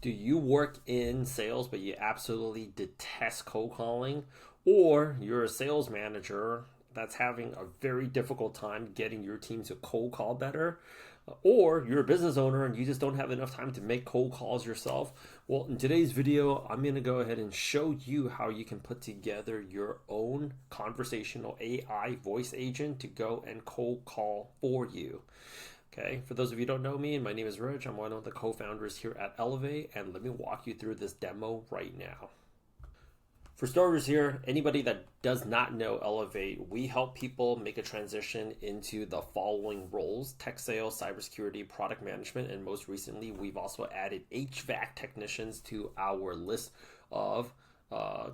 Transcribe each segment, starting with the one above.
Do you work in sales but you absolutely detest cold calling? Or you're a sales manager that's having a very difficult time getting your team to cold call better? Or you're a business owner and you just don't have enough time to make cold calls yourself? Well, in today's video, I'm going to go ahead and show you how you can put together your own conversational AI voice agent to go and cold call for you. Okay, for those of you who don't know me, my name is Rich. I'm one of the co-founders here at Elevate, and let me walk you through this demo right now. For starters here, anybody that does not know Elevate, we help people make a transition into the following roles: tech sales, cybersecurity, product management, and most recently, we've also added HVAC technicians to our list of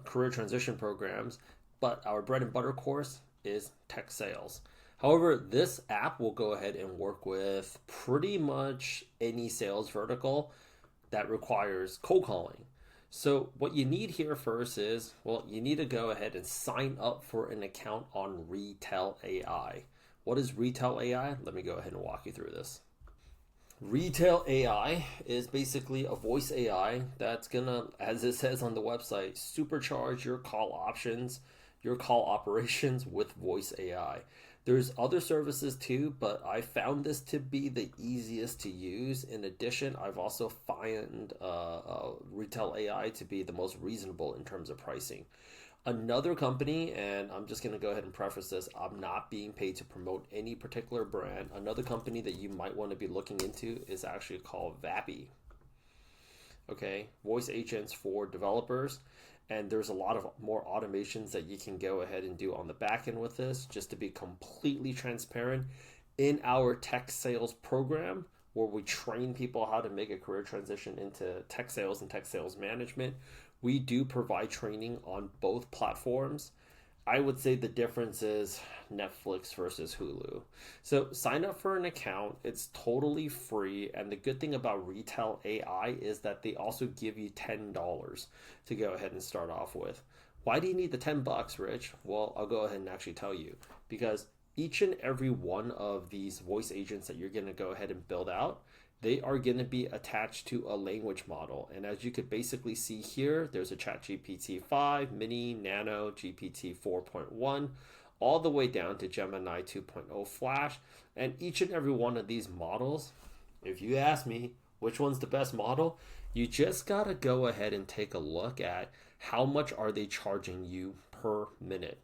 career transition programs. But our bread and butter course is tech sales. However, this app will go ahead and work with pretty much any sales vertical that requires cold calling. So what you need here first is, well, you need to go ahead and sign up for an account on Retell AI. What is Retell AI? Let me go ahead and walk you through this. Retell AI is basically a voice AI that's gonna, as it says on the website, supercharge your call options, your call operations with voice AI. There's other services too, but I found this to be the easiest to use. In addition, I've also found Retell AI to be the most reasonable in terms of pricing. Another company, and I'm just going to go ahead and preface this, I'm not being paid to promote any particular brand. Another company that you might want to be looking into is actually called Whop. Okay, voice agents for developers. And there's a lot of more automations that you can go ahead and do on the back end with this. Just to be completely transparent, in our tech sales program, where we train people how to make a career transition into tech sales and tech sales management, we do provide training on both platforms. I would say the difference is Netflix versus Hulu. So sign up for an account. It's totally free. And the good thing about Retell AI is that they also give you $10 to go ahead and start off with. Why do you need the $10, Rich? Well, I'll go ahead and actually tell you. Because each and every one of these voice agents that you're going to go ahead and build out, they are going to be attached to a language model. And as you could basically see here, there's a ChatGPT 5, Mini, Nano, GPT 4.1, all the way down to Gemini 2.0 Flash. And each and every one of these models, if you ask me which one's the best model, you just got to go ahead and take a look at how much are they charging you per minute.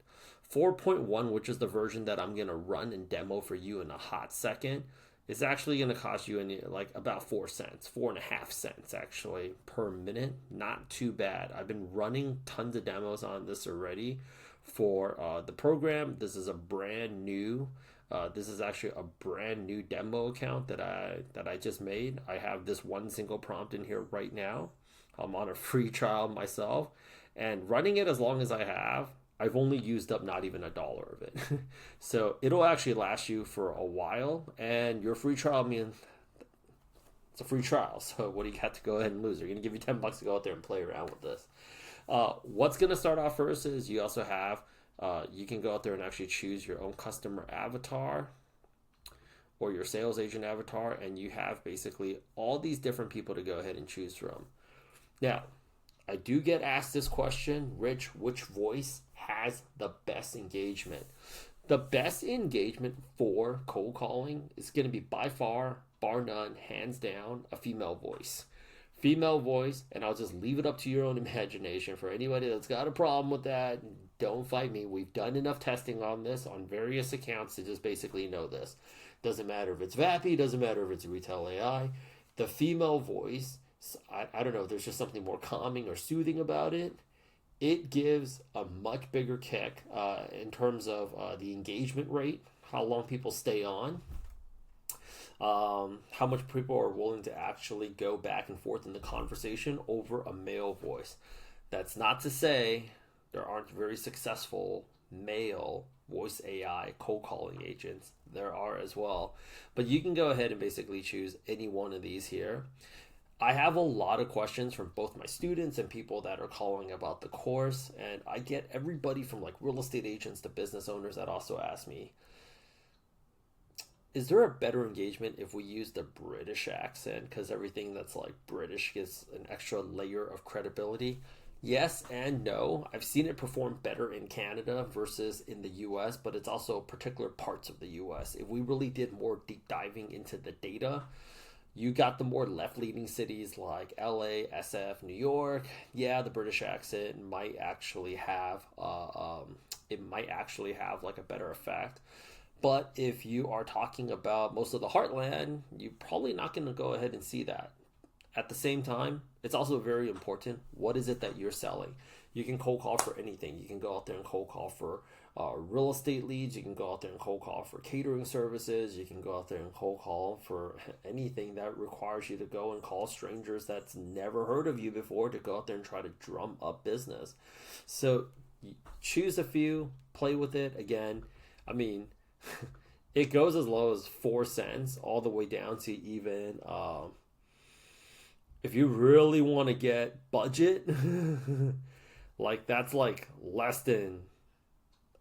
4.1, which is the version that I'm going to run and demo for you in a hot second, it's actually going to cost you like about 4 cents, 4.5 cents actually per minute. Not too bad. I've been running tons of demos on this already for the program. This is a brand new. This is actually a brand new demo account that I just made. I have this one single prompt in here right now. I'm on a free trial myself, and running it as long as I have, I've only used up not even $1 of it. So it'll actually last you for a while, and your free trial means it's a free trial. So what do you got to go ahead and lose? They're going to give you $10 to go out there and play around with this. What's going to start off first is you also have, you can go out there and actually choose your own customer avatar or your sales agent avatar, and you have basically all these different people to go ahead and choose from. Now, I do get asked this question, Rich, which voice has the best engagement? The best engagement for cold calling is going to be by far, bar none, hands down, a female voice. Female voice, and I'll just leave it up to your own imagination. For anybody that's got a problem with that, don't fight me. We've done enough testing on this on various accounts to just basically know this. Doesn't matter if it's Vappy, doesn't matter if it's Retell AI. The female voice, I don't know, there's just something more calming or soothing about it. It gives a much bigger kick in terms of the engagement rate, how long people stay on, how much people are willing to actually go back and forth in the conversation over a male voice. That's not to say there aren't very successful male voice AI cold calling agents. There are as well. But you can go ahead and basically choose any one of these here. I have a lot of questions from both my students and people that are calling about the course, and I get everybody from like real estate agents to business owners that also ask me, is there a better engagement if we use the British accent? Because everything that's like British gives an extra layer of credibility. Yes and no. I've seen it perform better in Canada versus in the US, but it's also particular parts of the US. If we really did more deep diving into the data, you got the more left leaning cities like LA, SF, New York. Yeah, the British accent might actually have like a better effect. But if you are talking about most of the heartland, you're probably not going to go ahead and see that. At the same time, it's also very important. What is it that you're selling? You can cold call for anything. You can go out there and cold call for real estate leads. You can go out there and cold call for catering services. You can go out there and cold call for anything that requires you to go and call strangers that's never heard of you before to go out there and try to drum up business. So choose a few, play with it. Again, I mean, it goes as low as 4 cents all the way down to even if you really want to get budget, like that's like less than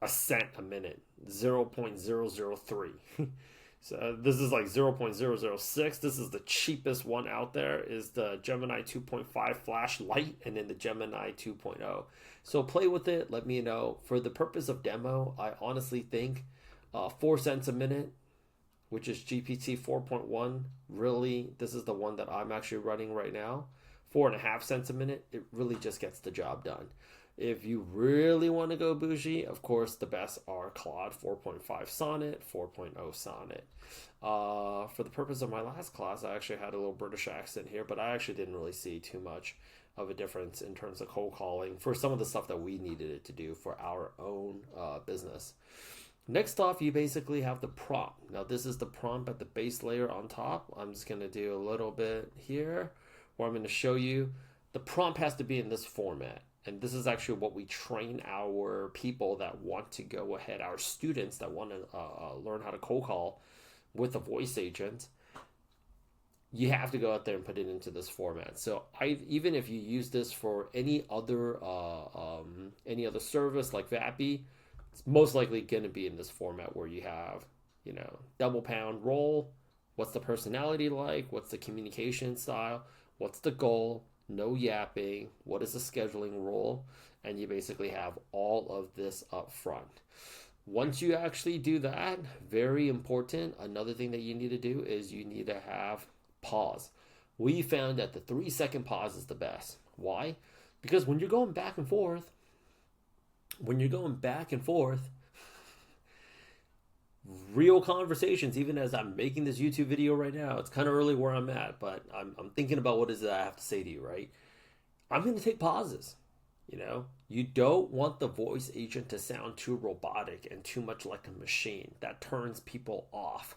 a cent a minute, 0.003. So this is like 0.006. This is the cheapest one out there is the Gemini 2.5 Flash Lite and then the Gemini 2.0. So play with it. Let me know. For the purpose of demo, I honestly think 4 cents a minute, which is GPT 4.1. Really, this is the one that I'm actually running right now. 4.5 cents a minute. It really just gets the job done. If you really want to go bougie, of course, the best are Claude 4.5 Sonnet, 4.0 Sonnet. For the purpose of my last class, I actually had a little British accent here, but I actually didn't really see too much of a difference in terms of cold calling for some of the stuff that we needed it to do for our own business. Next off, you basically have the prompt. Now, this is the prompt at the base layer on top. I'm just going to do a little bit here where I'm going to show you the prompt has to be in this format. And this is actually what we train our people that want to go ahead, our students that want to learn how to cold call with a voice agent. You have to go out there and put it into this format. So even if you use this for any other service like Vappy, it's most likely going to be in this format where you have, double pound roll. What's the personality like? What's the communication style? What's the goal? No yapping. What is the scheduling rule? And you basically have all of this up front. Once you actually do that, very important, another thing that you need to do is you need to have pause. We found that the 3-second pause is the best. Why? Because when you're going back and forth, real conversations, even as I'm making this YouTube video right now, it's kind of early where I'm at, but I'm thinking about what is it I have to say to you, right? I'm going to take pauses. You don't want the voice agent to sound too robotic and too much like a machine. That turns people off.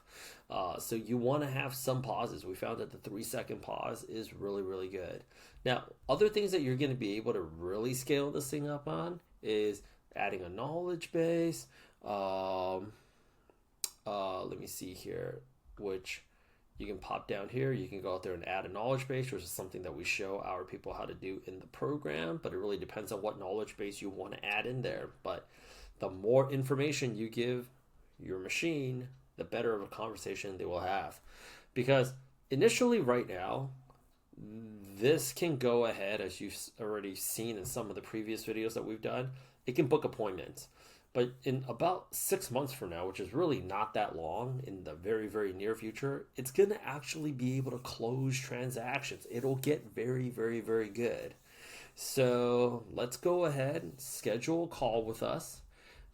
So you want to have some pauses. We found that the 3-second pause is really, really good. Now, other things that you're going to be able to really scale this thing up on is adding a knowledge base. Let me see here, which you can pop down here. You can go out there and add a knowledge base, which is something that we show our people how to do in the program, but it really depends on what knowledge base you want to add in there. But the more information you give your machine, the better of a conversation they will have. Because initially right now, this can go ahead, as you've already seen in some of the previous videos that we've done, it can book appointments. But in about 6 months from now, which is really not that long, in the very, very near future, it's going to actually be able to close transactions. It'll get very, very, very good. So let's go ahead and schedule a call with us.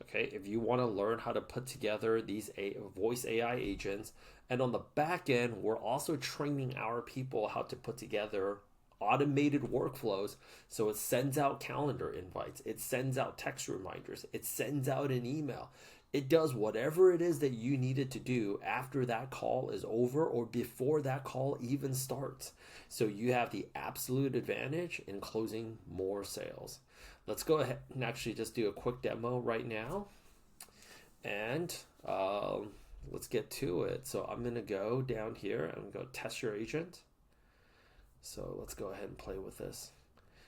Okay, if you want to learn how to put together these voice AI agents. And on the back end, we're also training our people how to put together automated workflows. So it sends out calendar invites, it sends out text reminders, it sends out an email. It does whatever it is that you needed to do after that call is over or before that call even starts. So you have the absolute advantage in closing more sales. Let's go ahead and actually just do a quick demo right now. And let's get to it. So I'm going to go down here and go test your agent. So let's go ahead and play with this.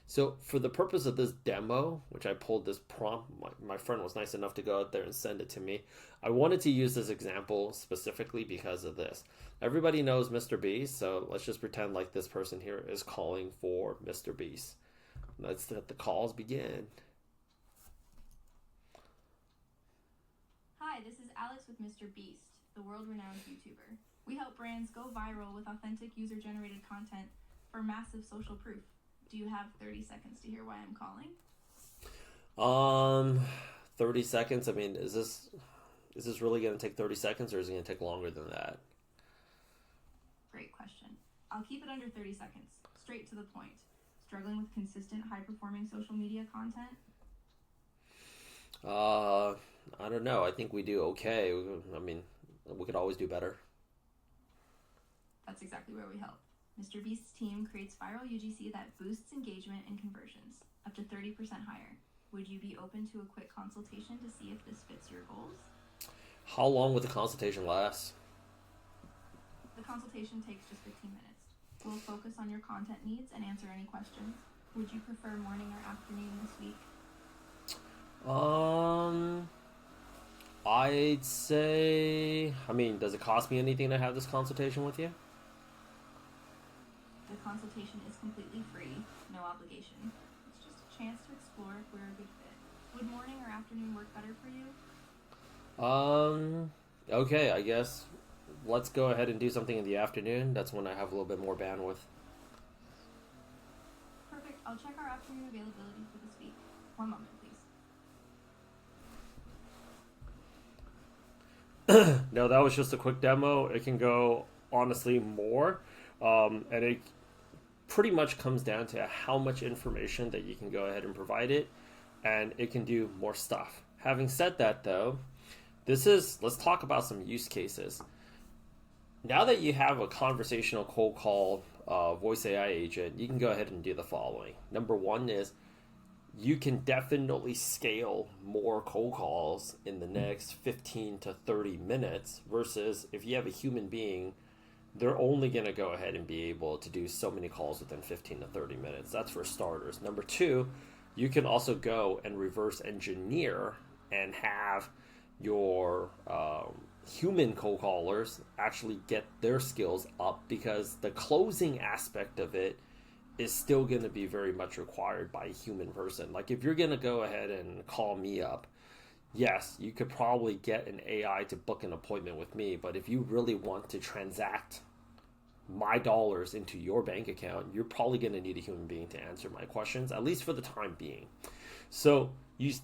So for the purpose of this demo, which I pulled this prompt, my friend was nice enough to go out there and send it to me. I wanted to use this example specifically because of this. Everybody knows Mr. Beast, so let's just pretend like this person here is calling for Mr. Beast. Let's let the calls begin. Hi, this is Alex with Mr. Beast, the world-renowned YouTuber. We help brands go viral with authentic user-generated content for massive social proof. Do you have 30 seconds to hear why I'm calling? 30 seconds. I mean, is this really going to take 30 seconds, or is it going to take longer than that? Great question. I'll keep it under 30 seconds. Straight to the point. Struggling with consistent, high-performing social media content? I don't know. I think we do okay. I mean, we could always do better. That's exactly where we help. Mr. Beast's team creates viral UGC that boosts engagement and conversions, up to 30% higher. Would you be open to a quick consultation to see if this fits your goals? How long would the consultation last? The consultation takes just 15 minutes. We'll focus on your content needs and answer any questions. Would you prefer morning or afternoon this week? I'd say, I mean, does it cost me anything to have this consultation with you? The consultation is completely free, no obligation. It's just a chance to explore if we're a good fit. Would morning or afternoon work better for you? Okay, I guess let's go ahead and do something in the afternoon. That's when I have a little bit more bandwidth. Perfect. I'll check our afternoon availability for this week. One moment, please. No, that was just a quick demo. It can go, honestly, more. And it pretty much comes down to how much information that you can go ahead and provide it, and it can do more stuff. Having said that, though, let's talk about some use cases. Now that you have a conversational cold call voice AI agent, you can go ahead and do the following. Number one is you can definitely scale more cold calls in the next 15 to 30 minutes versus if you have a human being, they're only going to go ahead and be able to do so many calls within 15 to 30 minutes. That's for starters. Number two, you can also go and reverse engineer and have your human cold callers actually get their skills up, because the closing aspect of it is still going to be very much required by a human person. Like if you're going to go ahead and call me up, yes, you could probably get an AI to book an appointment with me, but if you really want to transact my dollars into your bank account, you're probably going to need a human being to answer my questions, at least for the time being. So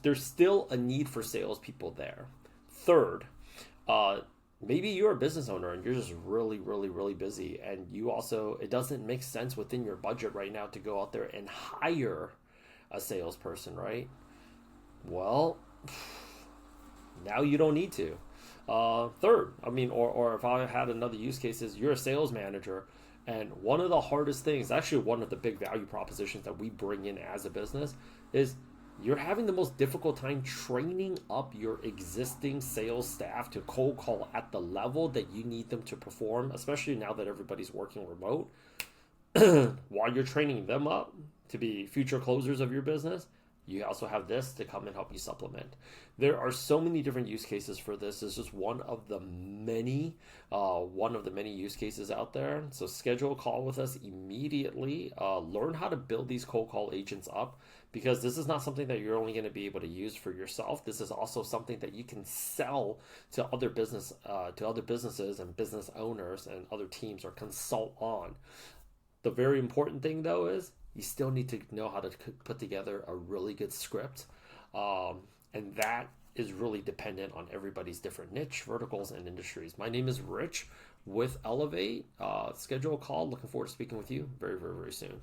there's still a need for salespeople there. Third, maybe you're a business owner and you're just really, really, really busy, and it doesn't make sense within your budget right now to go out there and hire a salesperson, right? Well, now you don't need to. Third, I mean, or if I had another use case, is you're a sales manager, and one of the hardest things, actually one of the big value propositions that we bring in as a business, is you're having the most difficult time training up your existing sales staff to cold call at the level that you need them to perform, especially now that everybody's working remote. While you're training them up to be future closers of your business, you also have this to come and help you supplement. There are so many different use cases for this. It's just one of the many use cases out there. So schedule a call with us immediately. Learn how to build these cold call agents up, because this is not something that you're only going to be able to use for yourself. This is also something that you can sell to other businesses and business owners and other teams, or consult on. The very important thing, though, is you still need to know how to put together a really good script. And that is really dependent on everybody's different niche, verticals, and industries. My name is Rich with Elevate. Schedule a call. Looking forward to speaking with you very, very, very soon.